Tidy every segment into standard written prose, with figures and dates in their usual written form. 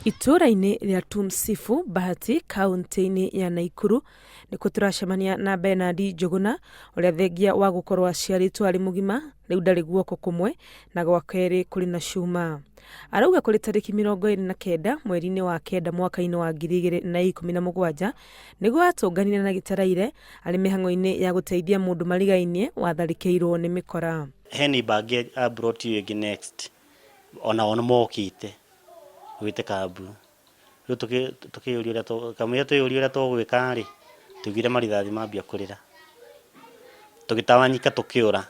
Itũra-inĩ rĩa Tumsifu Bahati kaunti-inĩ ya Naikuru nĩkuo turacemania na Bernard Njuguna ũrĩa thengia wa gũkorwo aciarĩtwo arĩ mũgima rĩu ndarĩ guoko kũmwe na gwa kerĩ kũrĩ na cuma. Arauga kũrĩ tarĩki 29 mweri-inĩ wa kenda mwaka-inĩ wa 2017 nĩguo atũnganire na gĩtaraire arĩ mĩhang'o-inĩ ya gũteithia mũndũ marigainie watharĩkĩirwo nĩ mĩkora. Heni bangi I brought you again next ona mokite gwite kambu rĩu tukĩyũria kamũira twĩyũria ũrĩa tũgwĩka rĩ tugire marithathi mambia kũrĩra tũgĩtawanyika tũkĩũra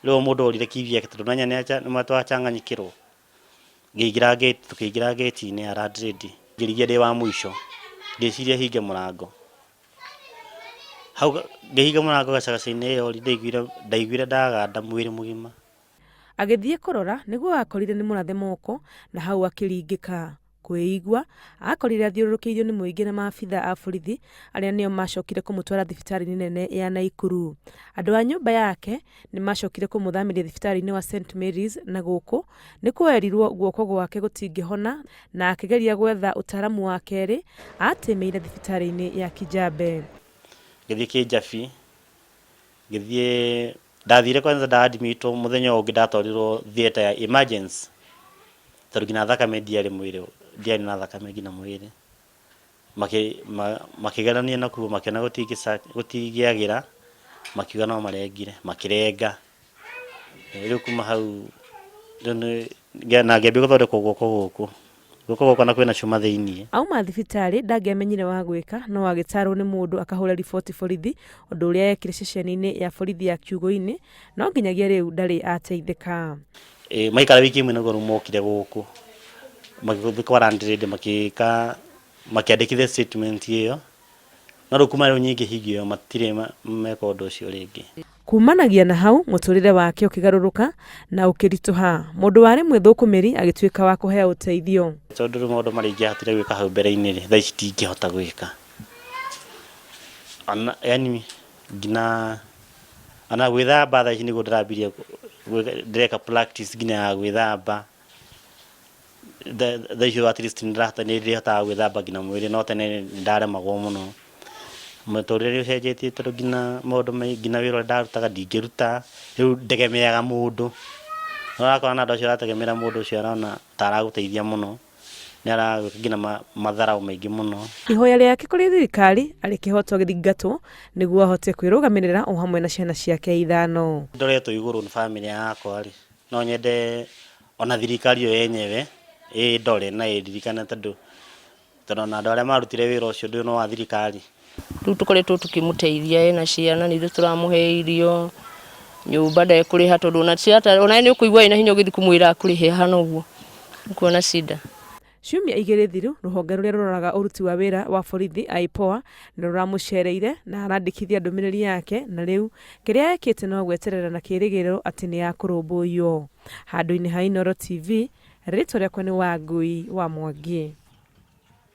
rĩu mũndũ orire kivi yake tondũ nanya nĩ matwachanganyikĩrwo tukĩingĩra gate-inĩ ya Radread ngĩrigia ndĩ wa mũico ngĩciria hinge mũrango hau ngĩhinga mũrango gacagaca-inĩ ĩyo ndaiguire ndaganda mwĩrĩ mũgima. Agĩthiĩ kũrora nĩguo akorire nĩ mũrathe moko na hau akĩringĩka kwĩigua akorire athiũrũrũkĩirio nĩ mũingĩ na maabitha a borithi arĩa nĩo macokire kũmũtwara thibitarĩ nene ya Naikuru. Andũ a nyũmba yake nĩ macokire kũmũthamĩria thibitarĩ-inĩ wa St Mary's na gũkũ nĩ kwerirwo guoko gwake gũtingĩhona na akĩgeria gwetha ũtaramu wa kerĩ atĩmĩire thibitarĩ-inĩ ya Kijabe. Ngĩthiĩ Kĩjabi ndathire kwanza ndaadmitwo muthenya ũngĩ ndatwarirwo theater ya emergency tondũ nginya thakame ndiarĩ na thakame nginya mwĩrĩ makĩgerania na kuo makĩona gũtingĩagĩra makiuga no marengire makĩrenga rĩu kuma hau na ngĩambia gũthondekwo guoko gũkũ na kwĩna cuma thĩinĩ. Auma thibitarĩ ndangĩamenyire wa gwĩka no agĩtarwo nĩ mũndũ akahũra riboti borithi ũndũ ũrĩa yekire ceceni-inĩ ya borithi ya Kiugũ-inĩ no nginyagia rĩu ndarĩ ateithĩka. Maikara wiki ĩmwe nĩguo mokire gũkũ magĩthiĩ kwa Radread makĩandĩkithia statement ĩyo no rĩu kuma rĩu nyingĩ hingo ĩyo matirĩ meka ũndũ ũcio rĩngĩ. Kumanagia na hau mũtũrĩre wake ũkĩgarũrũka na ũkĩritũha mũndũ warĩ mwĩthũkũmĩri agĩtuĩka wa kũheo ũteithio. Tondũ rĩu maũndũ marĩa ingĩahotire gwĩka hau mbere-inĩ thaa ici ndingĩhota gwĩka yani nginya ana gwĩthamba thaa ici nĩguo ndĩrambirie ndĩreka practice nginya ya gwĩthamba thaa ici at least nĩndĩhotaga gwĩthamba nginya mwĩrĩ no tene ndaremagwo mũno. Mũtũrĩre ũcenjetie tondũ nginya maũndũ nginya wĩra ũrĩa ndarutaga ndingĩruta rĩu ndegemeaga mũndũ ũrakora na andũ acio arategemera mũndũ ũcio arona ta aragũteithia mũno nĩ aragwĩka nginya matharaũ maingĩ mũno. Ihoya rĩake kũrĩ thirikari arĩkĩhotwo gĩthingatwo nĩguo ahote kwĩrũgamĩrĩra o hamwe na ciana ciake 5. Ndoretwo igũrũ nĩ bamĩrĩ yakwa rĩ no nyende ona thirikari yo yenyewe ndore na ĩririkane tondũ ona andũ arĩa marutire wĩra ũcio ndĩ no wa thirikari. Rĩu tũkoretwo tũkĩmũteithia ena ciana nĩ tũramũhe irio nyũmba ndekũrĩha tondũ ona nĩ ũkũigua ina hinya ũgĩthiĩ kũmwĩra akũrĩhe hana ũguo kuona shida. Ciumia igĩrĩ thiru rũhonge rũrĩa rũroraga ũruti wa wĩra wa borithi IPOA nĩ rũramũcereire na arandĩkithia ndũmĩrĩri yake na rĩu kĩrĩa ekĩte no gweterera na kĩrĩgĩrĩro atĩ nĩ yakũrũmbũiyo. Handũ-inĩ ha Inooro TV rĩtwa rĩakwa nĩ Wangui wa Mwangi.